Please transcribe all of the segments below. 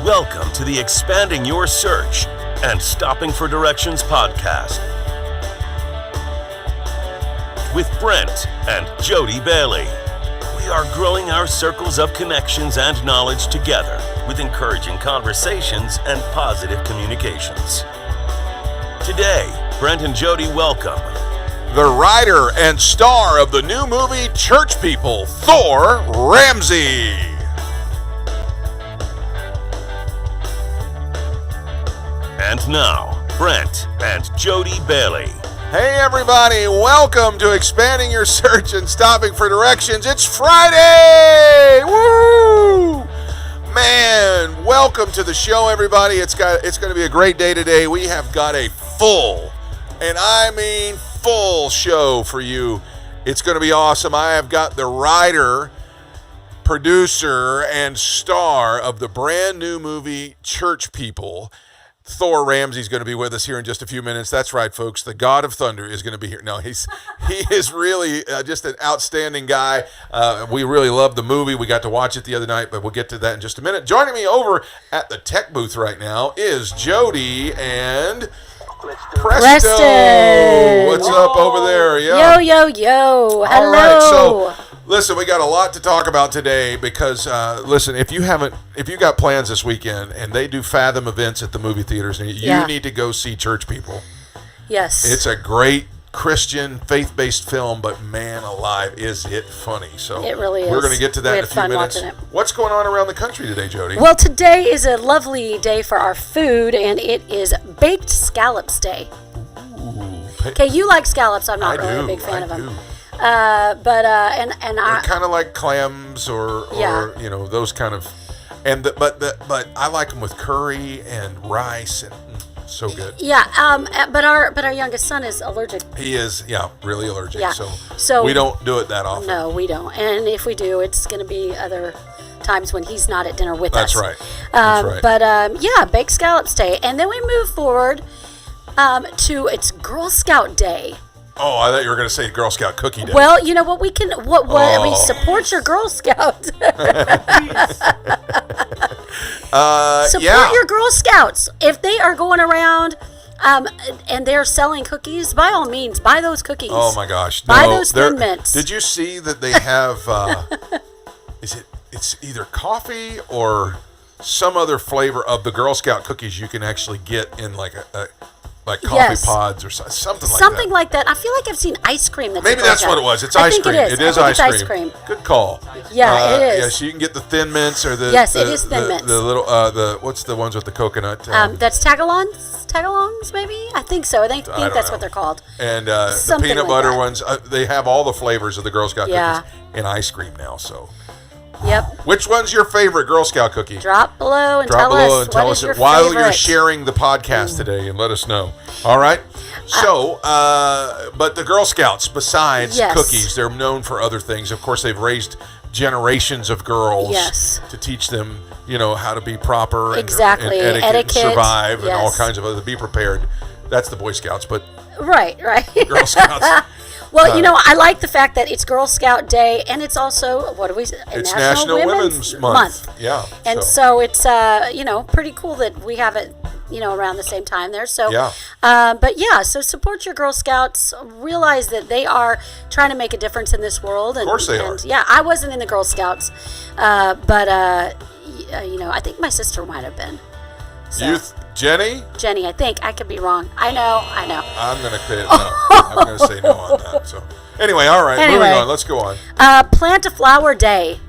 Welcome to the Expanding Your Search and Stopping for Directions podcast with Brent and Jodibailey. We are growing our circles of connections and knowledge together with encouraging conversations and positive communications. Today, Brent and Jody welcome the writer and star of the new movie Church People, Thor Ramsey. And now, Brent and Jodibailey. Hey everybody, welcome to Expanding Your Search and Stopping for Directions. It's Friday! Woo! Man, welcome to the show, everybody. It's going to be a great day today. We have got a full, and I mean full show for you. It's going to be awesome. I have got the writer, producer, and star of the brand new movie Church People, Thor Ramsey, is going to be with us here in just a few minutes. That's right, folks. The God of Thunder is going to be here. No, he is really just an outstanding guy. We really love the movie. We got to watch it the other night, but we'll get to that in just a minute. Joining me over at the tech booth right now is Jody and Presto. What's up over there? Yeah. Yo. Hello. All right, so listen, we got a lot to talk about today because, listen, if you got plans this weekend and they do Fathom events at the movie theaters, you need to go see Church People. Yes. It's a great Christian, faith-based film, but man alive, is it funny. So it really is. We're going to get to that in a few minutes. Watching it. What's going on around the country today, Jody? Well, today is a lovely day for our food, and it is Baked Scallops Day. Okay, you like scallops. I'm not really a big fan of them. They're kind of like clams or those kind of, but I like them with curry and rice and so good. Yeah, but our youngest son is allergic. He is, really allergic. Yeah. So we don't do it that often. No, we don't. And if we do, it's going to be other times when he's not at dinner with us. That's right. But Baked Scallops Day, and then we move forward to it's Girl Scout Day. Oh, I thought you were going to say Girl Scout Cookie Day. Well, you know what we can we support your Girl Scouts. Support your Girl Scouts. If they are going around and they're selling cookies, by all means, buy those cookies. Oh my gosh. Buy those Thin Mints. Did you see that they have it's either coffee or some other flavor of the Girl Scout cookies you can actually get in like coffee pods or something like that. I feel like I've seen ice cream. Maybe that's what it was. It's ice cream. It is ice cream. Good call. Yeah, it is. Yeah, so you can get the Thin Mints or the it is Thin Mints. The little what's the ones with the coconut? That's tagalongs maybe. I think so. I think that's what they're called. And the peanut butter ones. They have all the flavors of the Girl Scout cookies in ice cream now. So. Yep. Which one's your favorite Girl Scout cookie? Drop below and tell us your while favorite. You're sharing the podcast today, and let us know. All right. So, but the Girl Scouts, besides cookies, they're known for other things. Of course, they've raised generations of girls to teach them, how to be proper and etiquette, survive, and all kinds of other. Be prepared. That's the Boy Scouts, but right. Girl Scouts. Well, I like the fact that it's Girl Scout Day, and it's also, it's National Women's Month. Yeah. And so it's, pretty cool that we have it, around the same time there. So, so support your Girl Scouts. Realize that they are trying to make a difference in this world. Of course they are. Yeah, I wasn't in the Girl Scouts, but I think my sister might have been. So. Jenny, I think. I could be wrong. I know. I'm going to say no. I'm going to say no on that. So, anyway, all right. Moving on. Let's go on. Plant a flower day.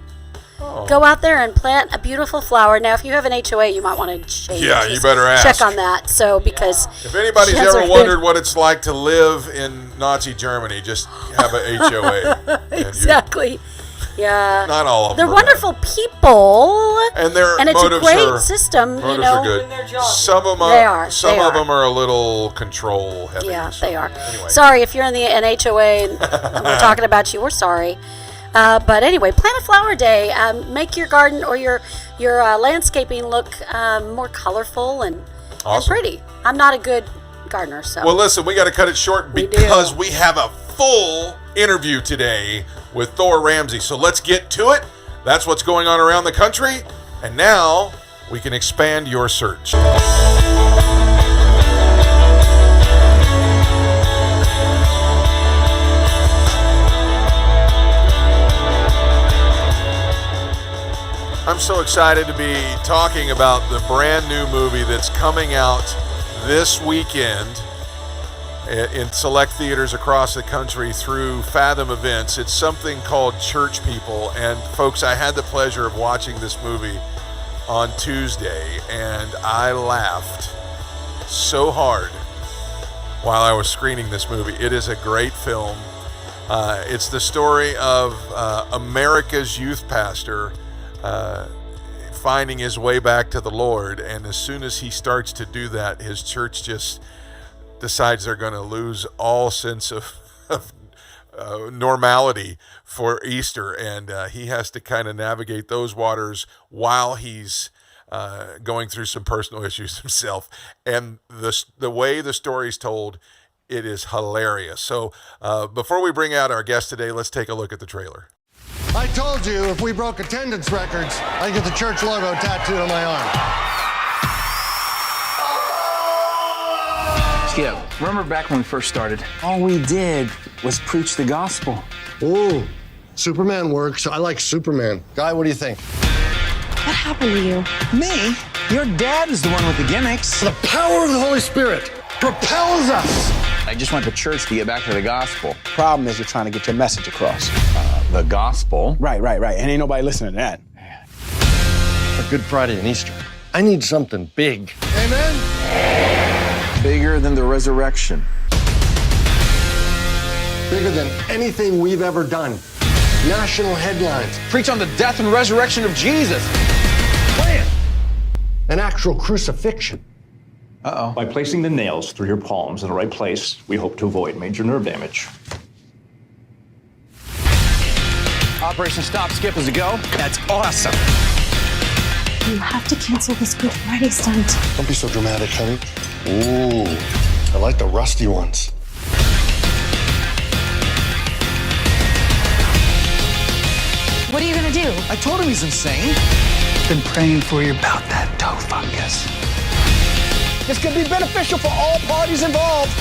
Oh. Go out there and plant a beautiful flower. Now, if you have an HOA, you might want to change. Yeah, you better ask. Check on that. So, because if anybody's ever wondered what it's like to live in Nazi Germany, just have an HOA. Exactly. Yeah. Not all of them. They're wonderful people. And their it's motives a great system. Motives are good. Some of them are a little control heavy. Yeah, they are. Anyway. Sorry if you're in an HOA and we're talking about you. We're sorry. But anyway, plant a flower day. Make your garden or your landscaping look more colorful and pretty. I'm not a good gardener, so. Well, listen, we got to cut it short because we have a full interview today with Thor Ramsey. So let's get to it. That's what's going on around the country. And now we can expand your search. I'm so excited to be talking about the brand new movie that's coming out this weekend in select theaters across the country through Fathom Events. It's something called Church People. And folks, I had the pleasure of watching this movie on Tuesday, and I laughed so hard while I was screening this movie. It is a great film. It's the story of America's youth pastor finding his way back to the Lord, and as soon as he starts to do that, his church just decides they're going to lose all sense of normality for Easter, and he has to kind of navigate those waters while he's going through some personal issues himself. And the way the story's told, it is hilarious. So before we bring out our guest today, let's take a look at the trailer. I told you if we broke attendance records, I'd get the church logo tattooed on my arm. Skip, remember back when we first started? All we did was preach the gospel. Ooh, Superman works. I like Superman. Guy, what do you think? What happened to you? Me? Your dad is the one with the gimmicks. The power of the Holy Spirit propels us. I just want the church to get back to the gospel. Problem is you're trying to get your message across. The gospel? Right. And ain't nobody listening to that. For Good Friday and Easter, I need something big. Amen? Bigger than the resurrection. Bigger than anything we've ever done. National headlines. Preach on the death and resurrection of Jesus. Plan. An actual crucifixion. Uh-oh. By placing the nails through your palms in the right place, we hope to avoid major nerve damage. Operation Stop Skip is a go. That's awesome. You have to cancel this Good Friday stunt. Don't be so dramatic, honey. Ooh, I like the rusty ones. What are you gonna do? I told him he's insane. Been praying for you about that toe fungus. This could be beneficial for all parties involved.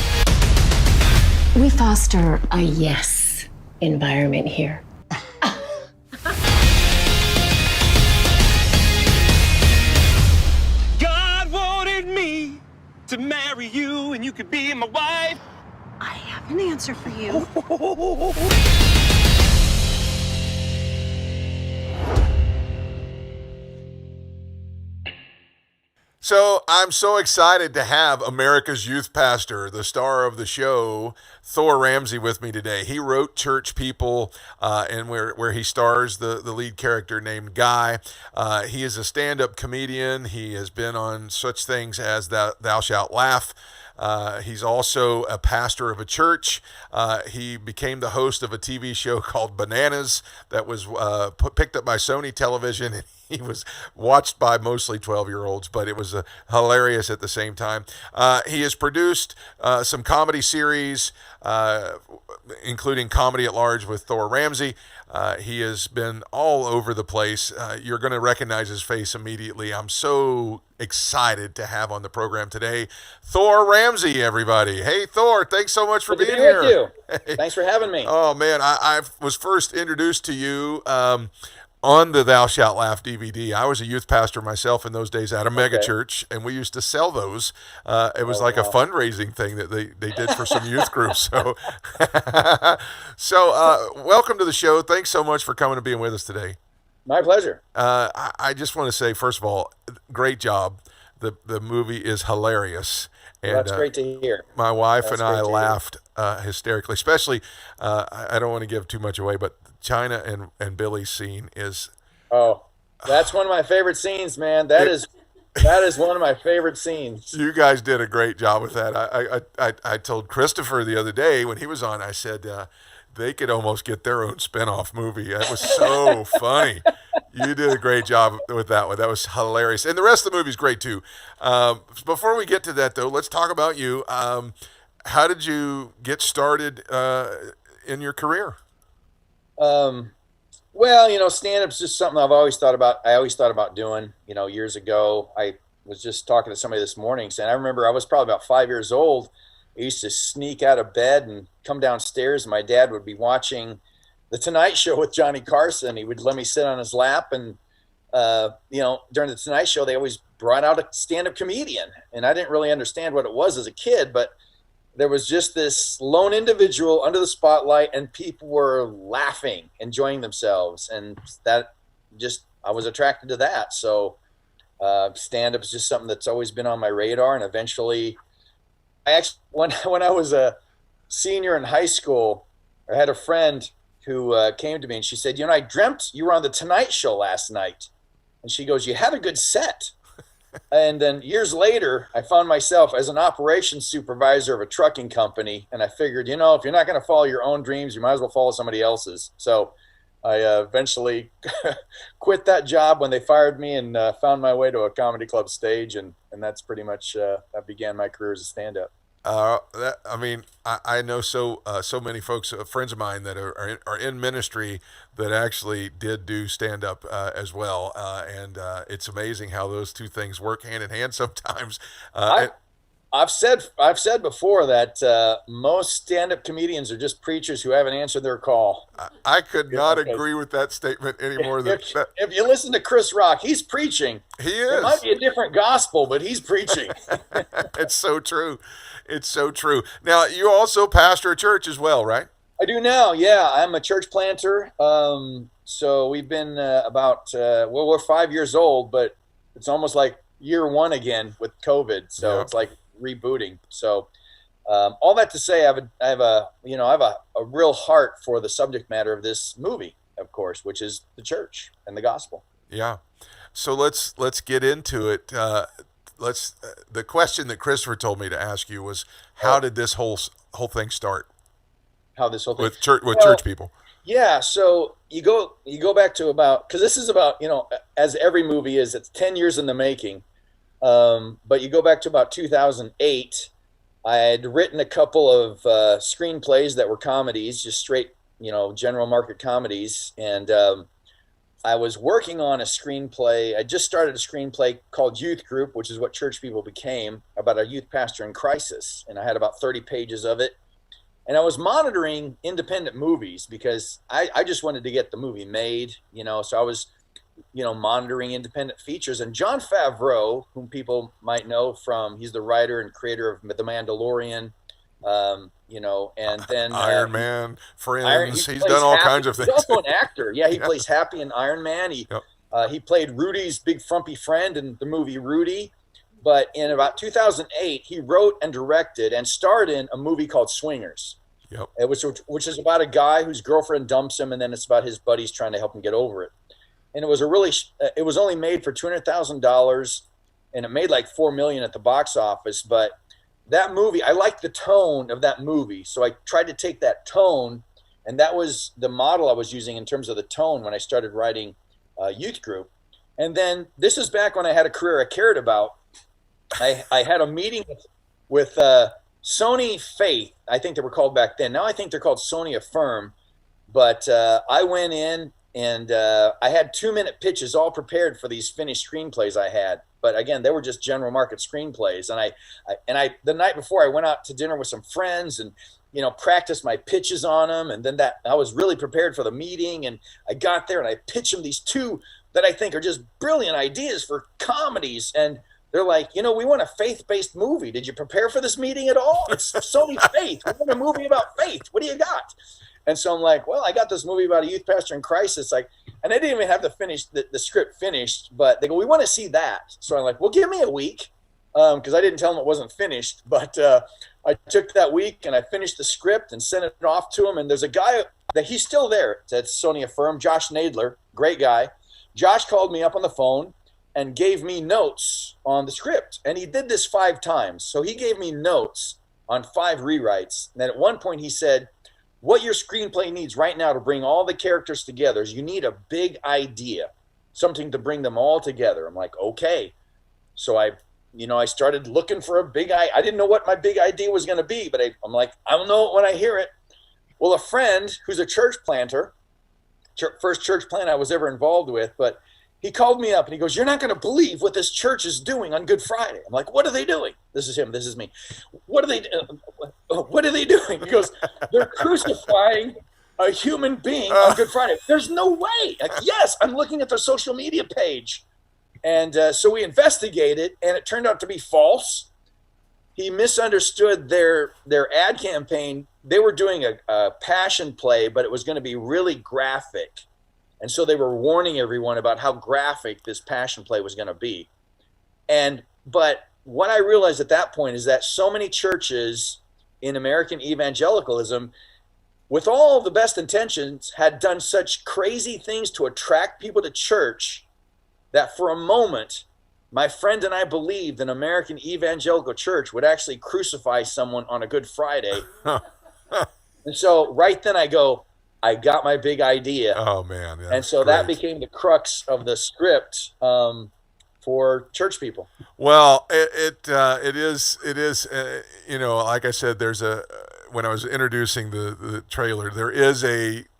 We foster a yes environment here. God wanted me to marry you and you could be my wife. I have an answer for you. So I'm so excited to have America's youth pastor, the star of the show, Thor Ramsey, with me today. He wrote Church People, and where he stars the lead character named Guy. He is a stand-up comedian. He has been on such things as Thou Shalt Laugh. He's also a pastor of a church. He became the host of a TV show called Bananas that was picked up by Sony Television. He was watched by mostly 12-year-olds, but it was hilarious at the same time. He has produced some comedy series, including Comedy at Large with Thor Ramsey. He has been all over the place. You're going to recognize his face immediately. I'm so excited to have on the program today Thor Ramsey, everybody. Hey, Thor, thanks so much for being here. With you. Hey. Thanks for having me. Oh, man, I was first introduced to you on the Thou Shalt Laugh DVD. I was a youth pastor myself in those days at a megachurch, and we used to sell those. It was a fundraising thing that they did for some youth groups. So, welcome to the show. Thanks so much for coming and being with us today. My pleasure. I just want to say, first of all, great job. The movie is hilarious. And that's great to hear. My wife and I laughed hysterically, especially, I don't want to give too much away, but China and Billy's scene is... Oh, that's one of my favorite scenes, man. That is one of my favorite scenes. You guys did a great job with that. I told Christopher the other day when he was on, I said they could almost get their own spinoff movie. That was so funny. You did a great job with that one. That was hilarious. And the rest of the movie is great too. Before we get to that though, let's talk about you. How did you get started in your career? Well, stand-up's just something I've always thought about. I always thought about doing, years ago. I was just talking to somebody this morning saying, I remember I was probably about 5 years old. I used to sneak out of bed and come downstairs. And my dad would be watching The Tonight Show with Johnny Carson. He would let me sit on his lap. And, during The Tonight Show, they always brought out a stand-up comedian. And I didn't really understand what it was as a kid, but there was just this lone individual under the spotlight and people were laughing, enjoying themselves. And I was attracted to that. So stand-up is just something that's always been on my radar. And eventually when I was a senior in high school, I had a friend who came to me and she said, I dreamt you were on The Tonight Show last night. And she goes, you had a good set. And then years later, I found myself as an operations supervisor of a trucking company. And I figured, if you're not going to follow your own dreams, you might as well follow somebody else's. So I eventually quit that job when they fired me and found my way to a comedy club stage. And that's pretty much, that began my career as a stand-up. I know so many folks, friends of mine that are in ministry that actually did do stand up as well, and it's amazing how those two things work hand in hand sometimes. I've said before that most stand up comedians are just preachers who haven't answered their call. I could not agree with that statement anymore. If you listen to Chris Rock, he's preaching. He is. It might be a different gospel, but he's preaching. It's so true. It's so true. Now, you also pastor a church as well, right? I do now, yeah. I'm a church planter. So we've been we're 5 years old, but it's almost like year one again with COVID. So It's like rebooting. So all that to say, I have a real heart for the subject matter of this movie, of course, which is the church and the gospel. Yeah. So let's get into it. The question that Christopher told me to ask you was, how did this whole thing start? How this whole thing with church people? Yeah. So you go back to because this is about, as every movie is, it's 10 years in the making. But you go back to about 2008. I had written a couple of screenplays that were comedies, just straight, general market comedies, and I was working on a screenplay. I just started a screenplay called Youth Group, which is what Church People became, about a youth pastor in crisis. And I had about 30 pages of it. And I was monitoring independent movies because I just wanted to get the movie made, so I was, monitoring independent features. And Jon Favreau, whom people might know from, he's the writer and creator of The Mandalorian, and then Iron Man, Friends. He's done all kinds of things. He's also an actor. Yeah, he plays Happy in Iron Man. He played Rudy's big frumpy friend in the movie Rudy. But in about 2008, he wrote and directed and starred in a movie called Swingers. Yep. Which is about a guy whose girlfriend dumps him, and then it's about his buddies trying to help him get over it. And it was only made for $200,000, and it made like $4 million at the box office. But that movie, I liked the tone of that movie, so I tried to take that tone, and that was the model I was using in terms of the tone when I started writing Youth Group. And then this is back when I had a career I cared about. I had a meeting with Sony Faith, I think they were called back then. Now I think they're called Sony Affirm. But I went in and I had 2-minute pitches all prepared for these finished screenplays I had. But again, they were just general market screenplays. And I the night before, I went out to dinner with some friends and practiced my pitches on them. And then I was really prepared for the meeting. And I got there and I pitched them these two that I think are just brilliant ideas for comedies. And they're like, we want a faith-based movie. Did you prepare for this meeting at all? It's Sony Faith. We want a movie about faith. What do you got? And so I'm like, well, I got this movie about a youth pastor in crisis. And I didn't even have the script finished, but they go, we want to see that. So I'm like, well, give me a week, because I didn't tell them it wasn't finished. But I took that week and I finished the script and sent it off to him. And there's a guy that he's still there. That's Sony Affirm, Josh Nadler, great guy. Josh called me up on the phone and gave me notes on the script. And he did this 5 times. So he gave me notes on 5 rewrites. And then at one point he said, what your screenplay needs right now to bring all the characters together is you need a big idea, something to bring them all together. I'm like, okay. So I started looking for a big idea. I didn't know what my big idea was going to be, but I'm like, I don't know it when I hear it. Well, a friend who's a church planter first church plant I was ever involved with, but he called me up and he goes, "You're not going to believe what this church is doing on Good Friday." I'm like, "What are they doing?" This is him. This is me. What are they doing? He goes, "They're crucifying a human being on Good Friday." There's no way. Like, yes, I'm looking at their social media page. And so we investigated, and it turned out to be false. He misunderstood their ad campaign. They were doing a passion play, but it was going to be really graphic. And so they were warning everyone about how graphic this passion play was going to be. But what I realized at that point is that so many churches in American evangelicalism, with all the best intentions, had done such crazy things to attract people to church that for a moment, my friend and I believed an American evangelical church would actually crucify someone on a Good Friday. And so right then I go, I got my big idea. Oh man! And so that became the crux of the script for church people. Well, it is like I said, there's when I was introducing the trailer, there is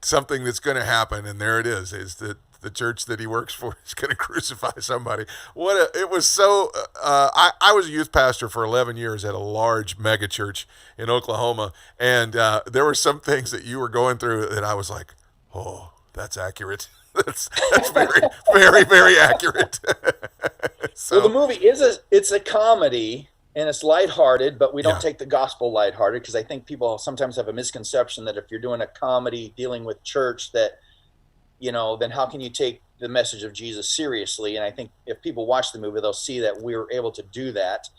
something that's going to happen, and there it is that the church that he works for is going to crucify somebody. It was so. I was a youth pastor for 11 years at a large megachurch in Oklahoma, and there were some things that you were going through that I was like, "Oh, that's accurate. That's very, very, very accurate." So the movie it's a comedy and it's lighthearted, but we don't take the gospel lighthearted, because I think people sometimes have a misconception that if you're doing a comedy dealing with church, that then how can you take the message of Jesus seriously? And I think if people watch the movie, they'll see that we were able to do that.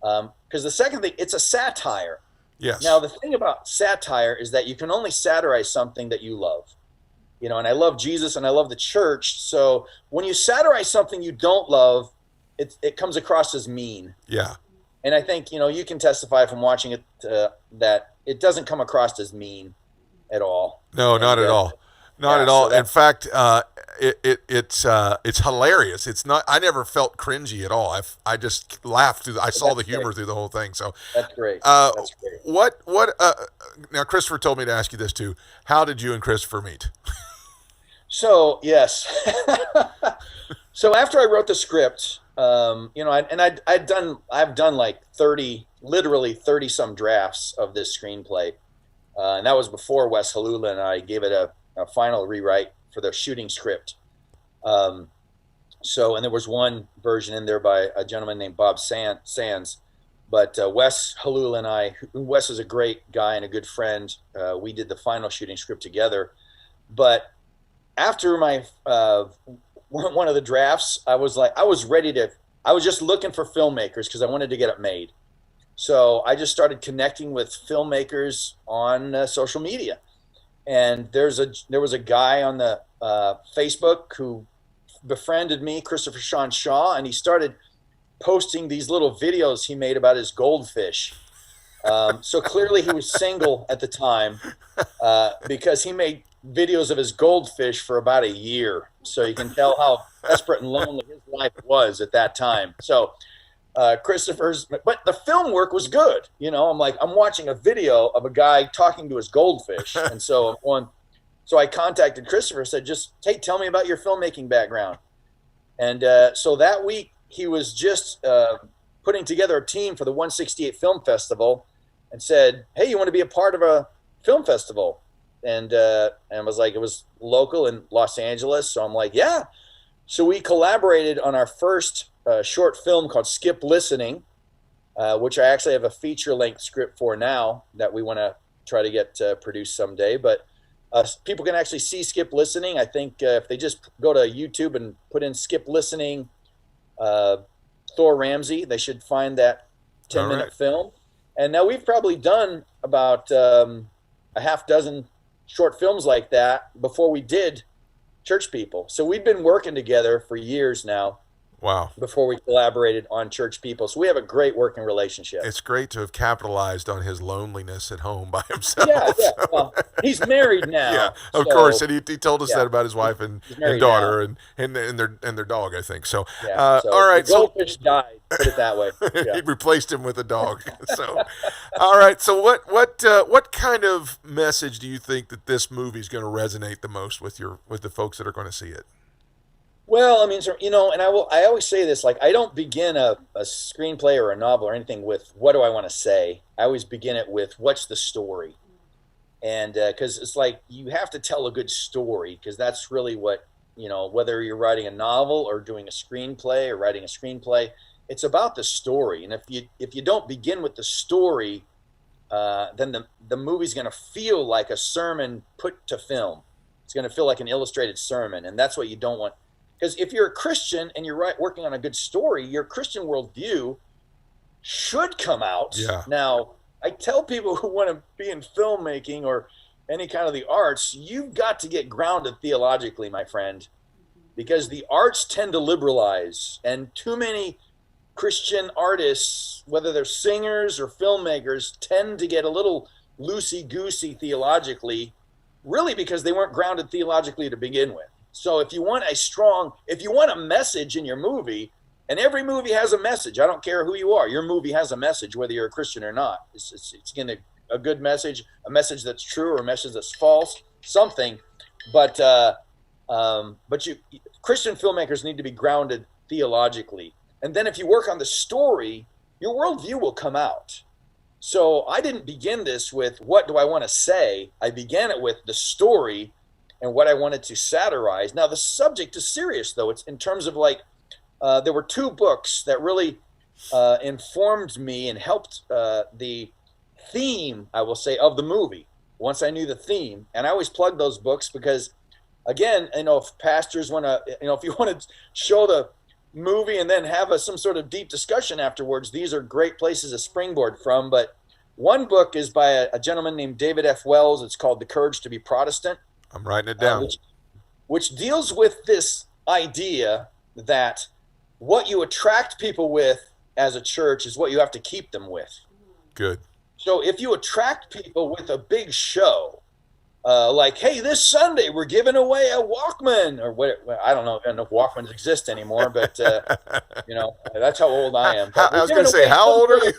Because the second thing, it's a satire. Yes. Now, the thing about satire is that you can only satirize something that you love. And I love Jesus and I love the church. So when you satirize something you don't love, it comes across as mean. Yeah. And I think, you can testify from watching it that it doesn't come across as mean at all. No, not at all. Not at all. So in fact, it's hilarious. It's not. I never felt cringy at all. I just laughed through. I saw the humor through the whole thing. So that's great. That's great. What? Now, Christopher told me to ask you this too. How did you and Christopher meet? So yes. So after I wrote the script, I've done like 30 some drafts of this screenplay, and that was before Wes Halula and I gave it a final rewrite for the shooting script. And there was one version in there by a gentleman named Bob Sands, but Wes Halula and I, Wes is a great guy and a good friend. We did the final shooting script together. But after my one of the drafts, I was just looking for filmmakers because I wanted to get it made. So I just started connecting with filmmakers on social media. And there was a guy on the Facebook who befriended me, Christopher Sean Shaw, and he started posting these little videos he made about his goldfish. So clearly he was single at the time, because he made videos of his goldfish for about a year. So you can tell how desperate and lonely his life was at that time. So but the film work was good. I'm watching a video of a guy talking to his goldfish. And so I contacted Christopher, said, tell me about your filmmaking background. And so that week he was just putting together a team for the 168 Film Festival and said, "Hey, you want to be a part of a film festival?" And I was like, it was local in Los Angeles. So I'm like, yeah. So we collaborated on our first short film called Skip Listening, which I actually have a feature-length script for now that we want to try to get produced someday. But people can actually see Skip Listening. I think if they just go to YouTube and put in Skip Listening, Thor Ramsey, they should find that 10-minute film. And now we've probably done about a half dozen short films like that before we did Church People. So we've been working together for years now. Wow. before we collaborated on Church People. So we have a great working relationship. It's great to have capitalized on his loneliness at home by himself. Yeah. Well, he's married now. Yeah, of course. And he told us that about his wife and daughter and their dog, I think. So, all right. The goldfish died, put it that way. Yeah. He replaced him with a dog. So, all right. So what kind of message do you think that this movie is going to resonate the most with the folks that are going to see it? Well, I mean, and I always say this, like, I don't begin a screenplay or a novel or anything with what do I want to say. I always begin it with what's the story. And because it's like you have to tell a good story, because that's really what, whether you're writing a novel or doing a screenplay or writing a screenplay, it's about the story. And if you don't begin with the story, then the movie's going to feel like a sermon put to film. It's going to feel like an illustrated sermon, and that's what you don't want. Because if you're a Christian and you're working on a good story, your Christian worldview should come out. Yeah. Now, I tell people who want to be in filmmaking or any kind of the arts, you've got to get grounded theologically, my friend, because the arts tend to liberalize, and too many Christian artists, whether they're singers or filmmakers, tend to get a little loosey-goosey theologically, really because they weren't grounded theologically to begin with. So if you want a message in your movie, and every movie has a message, I don't care who you are, your movie has a message, whether you're a Christian or not. It's getting a good message, a message that's true or a message that's false, something. But Christian filmmakers need to be grounded theologically. And then if you work on the story, your worldview will come out. So I didn't begin this with what do I want to say. I began it with the story and what I wanted to satirize. Now, the subject is serious, though. It's in terms of there were two books that really informed me and helped the theme, I will say, of the movie once I knew the theme. And I always plug those books because, again, if pastors want to, if you want to show the movie and then have some sort of deep discussion afterwards, these are great places to springboard from. But one book is by a gentleman named David F. Wells. It's called The Courage to be Protestant. I'm writing it down. Which deals with this idea that what you attract people with as a church is what you have to keep them with. Good. So if you attract people with a big show, like, hey, this Sunday we're giving away a Walkman, or what? I don't know if Walkmans exist anymore, but that's how old I am. I was going to say, how old are you?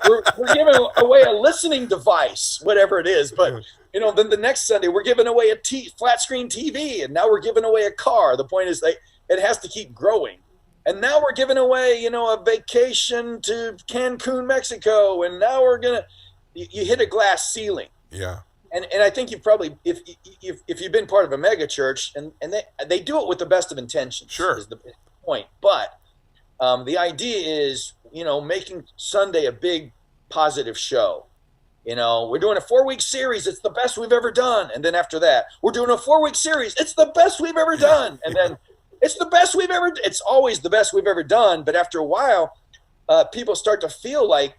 we're giving away a listening device, whatever it is. But then the next Sunday we're giving away a flat screen TV, and now we're giving away a car. The point is, it has to keep growing. And now we're giving away, a vacation to Cancun, Mexico, and now we're you hit a glass ceiling. Yeah. And I think you've probably, if you've been part of a megachurch, and they do it with the best of intentions. Sure. Is the point. But the idea is, making Sunday a big positive show. We're doing a 4-week series. It's the best we've ever done. And then after that, we're doing a 4-week series. It's the best we've ever done. And then it's the best we've ever. It's always the best we've ever done. But after a while, people start to feel like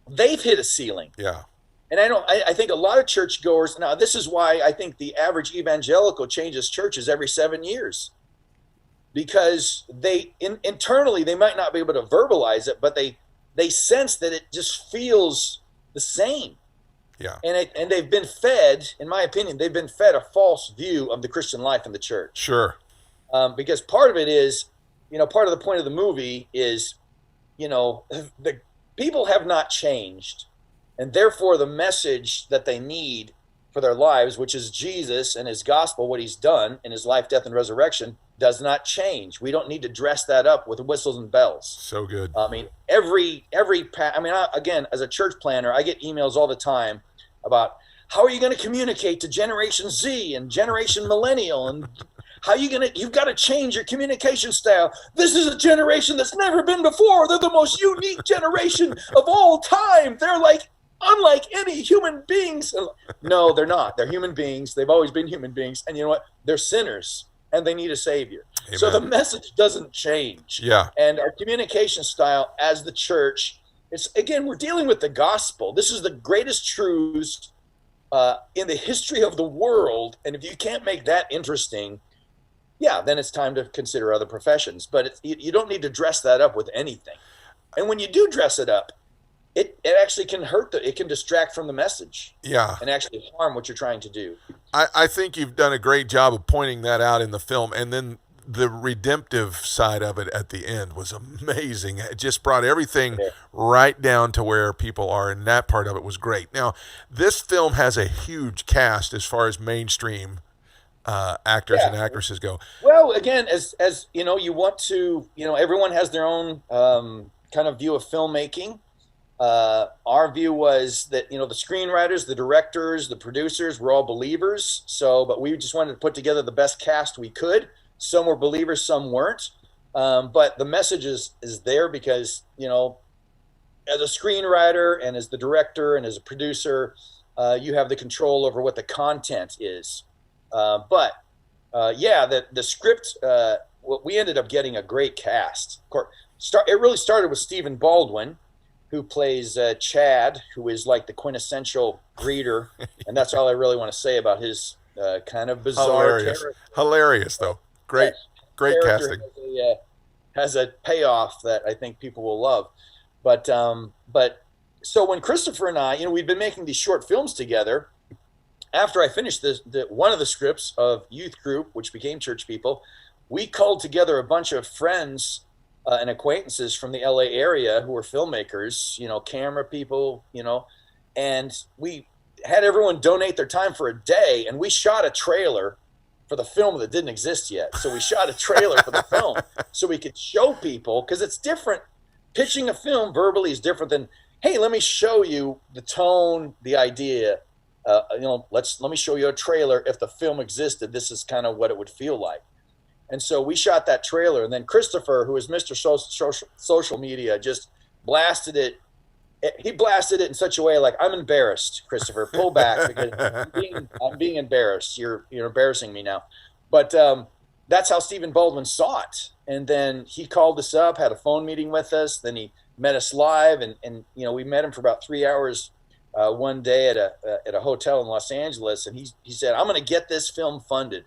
they've hit a ceiling. Yeah. And I think a lot of churchgoers, now this is why I think the average evangelical changes churches every 7 years. Because they internally, they might not be able to verbalize it, but they sense that it just feels the same. Yeah. And they've been fed, in my opinion, they've been fed a false view of the Christian life in the church. Sure. Because part of it is, part of the point of the movie is, the people have not changed. And therefore, the message that they need for their lives, which is Jesus and his gospel, what he's done in his life, death, and resurrection, does not change. We don't need to dress that up with whistles and bells. So good. I mean, again, as a church planner, I get emails all the time about how are you going to communicate to Generation Z and Generation Millennial, and you've got to change your communication style. This is a generation that's never been before. They're the most unique generation of all time. They're unlike any human beings. No, they're not. They're human beings. They've always been human beings. And you know what? They're sinners, and they need a savior. Amen. So the message doesn't change. Yeah. And our communication style as the church, we're dealing with the gospel. This is the greatest truths in the history of the world. And if you can't make that interesting, yeah, then it's time to consider other professions. But you don't need to dress that up with anything. And when you do dress it up, it actually can it can distract from the message. Yeah. And actually harm what you're trying to do. I think you've done a great job of pointing that out in the film. And then the redemptive side of it at the end was amazing. It just brought everything right down to where people are, and that part of it was great. Now, this film has a huge cast as far as mainstream actors and actresses go. Well, again, as you know, you want to, everyone has their own kind of view of filmmaking. Our view was that, the screenwriters, the directors, the producers were all believers. But we just wanted to put together the best cast we could. Some were believers, some weren't. But the message is there because, as a screenwriter and as the director and as a producer, you have the control over what the content is. The script, we ended up getting a great cast. Of course, it really started with Stephen Baldwin, who plays Chad, who is like the quintessential greeter. And that's all I really want to say about his kind of bizarre character. Hilarious, though. Great casting. Has a payoff that I think people will love. But so when Christopher and I, we've been making these short films together. After I finished one of the scripts of Youth Group, which became Church People, we called together a bunch of friends and acquaintances from the LA area who were filmmakers, camera people, and we had everyone donate their time for a day, and we shot a trailer for the film that didn't exist yet. So we shot a trailer for the film so we could show people, because it's different. Pitching a film verbally is different than, hey, let me show you the tone, the idea. Let me show you a trailer. If the film existed, this is kind of what it would feel like. And so we shot that trailer, and then Christopher, who is Mr. Social Media, just blasted it. He blasted it in such a way like, I'm embarrassed, Christopher. Pull back because I'm being embarrassed. You're embarrassing me now. But that's how Stephen Baldwin saw it. And then he called us up, had a phone meeting with us. Then he met us live, and we met him for about 3 hours one day at a hotel in Los Angeles. And he said, I'm going to get this film funded.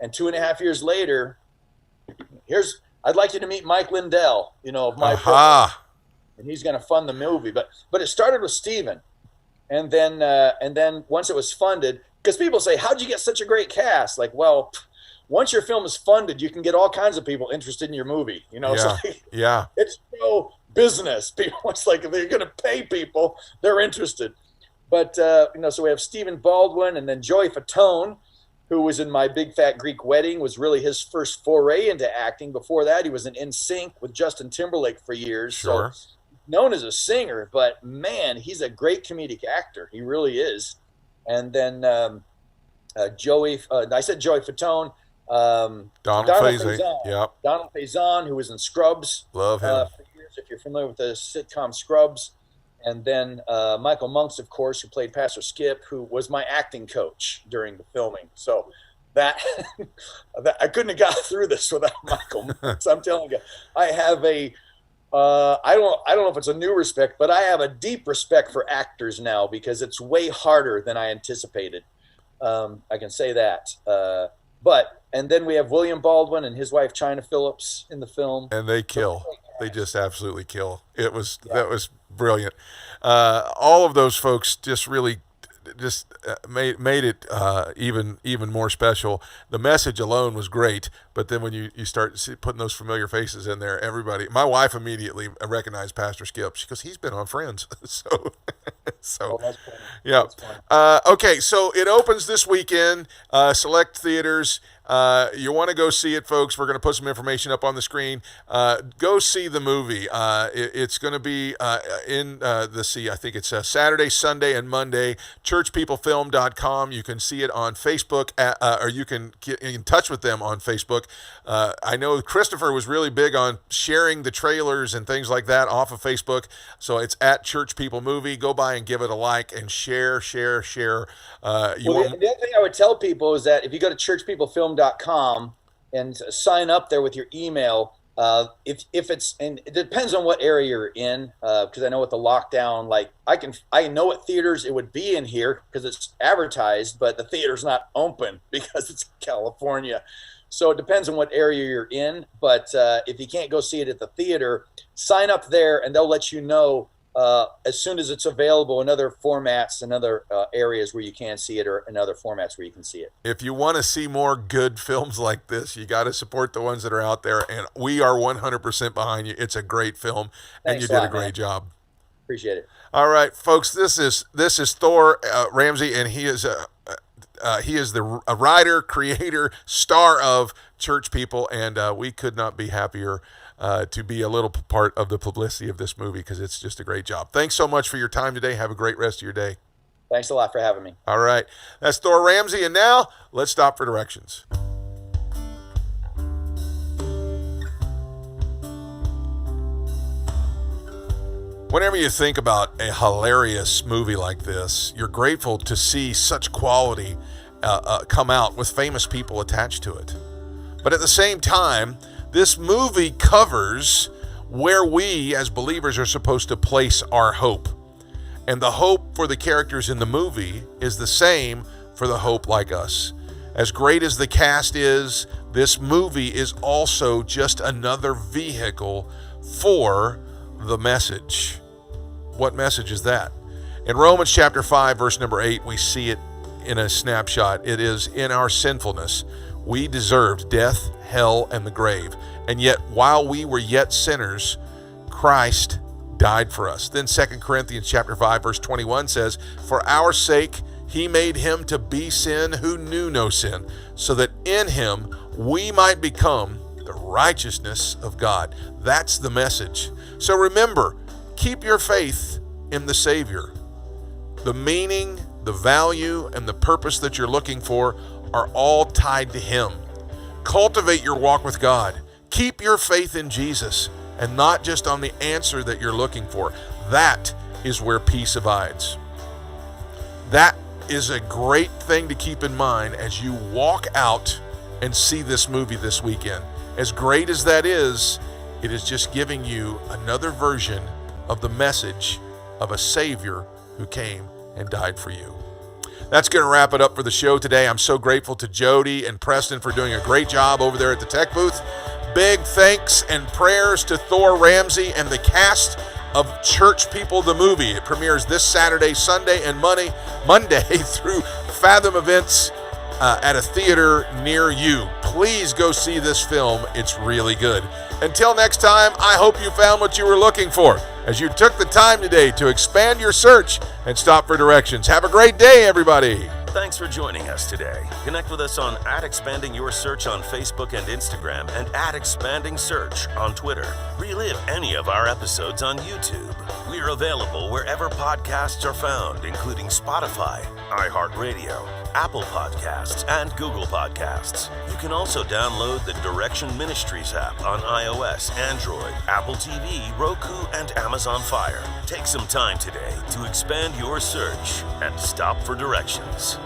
And 2.5 years later, I'd like you to meet Mike Lindell, of my program, and he's going to fund the movie. But it started with Stephen, and then once it was funded, because people say, how'd you get such a great cast? Like, well, once your film is funded, you can get all kinds of people interested in your movie. It's no business. People, it's like if they're going to pay people, they're interested. But so we have Stephen Baldwin, and then Joey Fatone, who was in My Big Fat Greek Wedding, was really his first foray into acting. Before that, he was in NSYNC with Justin Timberlake for years. Sure. So known as a singer, but man, he's a great comedic actor. He really is. And then Joey Fatone. Donald Faison. Yep. Donald Faison, who was in Scrubs. Love him. For years, if you're familiar with the sitcom Scrubs. And then Michael Monks, of course, who played Pastor Skip, who was my acting coach during the filming. So that I couldn't have got through this without Michael Monks. I'm telling you, I have I don't know if it's a new respect, but I have a deep respect for actors now because it's way harder than I anticipated. I can say that. And then we have William Baldwin and his wife China Phillips in the film, and they kill. They just absolutely kill. That was brilliant. All of those folks just really made it even more special. The message alone was great, but then when you start putting those familiar faces in there, my wife immediately recognized Pastor Skip because he's been on Friends. so that's funny. Yeah. That's funny. Okay, so it opens this weekend. Select theaters. You want to go see it, folks. We're going to put some information up on the screen. Go see the movie. It's going to be I think it's Saturday, Sunday, and Monday. churchpeoplefilm.com. You can see it on Facebook, or you can get in touch with them on Facebook. I know Christopher was really big on sharing the trailers and things like that off of Facebook. So it's at Church People Movie. Go by and give it a like and share. The other thing I would tell people is that if you go to churchpeoplefilm.com and sign up there with your email, if it's, and it depends on what area you're in, because I know with the lockdown, like I know what theaters it would be in here because it's advertised, but the theater's not open because it's California. So it depends on what area you're in. But if you can't go see it at the theater, sign up there and they'll let you know as soon as it's available in other formats and other areas where you can see it, or in other formats where you can see it. If you want to see more good films like this, you got to support the ones that are out there, and we are 100% behind you. It's a great film, and you did a great job. Appreciate it. All right, folks, this is Thor Ramsey, and he is a writer, creator, star of Church People, and we could not be happier to be a little part of the publicity of this movie, because it's just a great job. Thanks so much for your time today. Have a great rest of your day. Thanks a lot for having me. All right. That's Thor Ramsey, and now let's stop for directions. Whenever you think about a hilarious movie like this, you're grateful to see such quality come out with famous people attached to it. But at the same time, this movie covers where we as believers are supposed to place our hope. And the hope for the characters in the movie is the same for the hope like us. As great as the cast is, this movie is also just another vehicle for the message. What message is that? In Romans chapter 5, verse number 8, we see it in a snapshot. It is, in our sinfulness, we deserved death, hell, and the grave. And yet, while we were yet sinners, Christ died for us. Then 2 Corinthians chapter 5, verse 21 says, for our sake, he made him to be sin who knew no sin, so that in him we might become the righteousness of God. That's the message. So remember, keep your faith in the Savior. The meaning, the value, and the purpose that you're looking for are all tied to him. Cultivate your walk with God. Keep your faith in Jesus, and not just on the answer that you're looking for. That is where peace abides. That is a great thing to keep in mind as you walk out and see this movie this weekend. As great as that is, it is just giving you another version of the message of a Savior who came and died for you. That's going to wrap it up for the show today. I'm so grateful to Jody and Preston for doing a great job over there at the tech booth. Big thanks and prayers to Thor Ramsey and the cast of Church People the movie. It premieres this Saturday, Sunday, and Monday through Fathom Events at a theater near you. Please go see this film. It's really good. Until next time, I hope you found what you were looking for as you took the time today to expand your search and stop for directions. Have a great day, everybody. Thanks for joining us today. Connect with us on @expandingyoursearch on Facebook and Instagram, and @expandingsearch on Twitter. Relive any of our episodes on YouTube. We are available wherever podcasts are found, including Spotify, iHeartRadio, Apple Podcasts, and Google Podcasts. You can also download the Direction Ministries app on iOS, Android, Apple TV, Roku, and Amazon Fire. Take some time today to expand your search and stop for directions.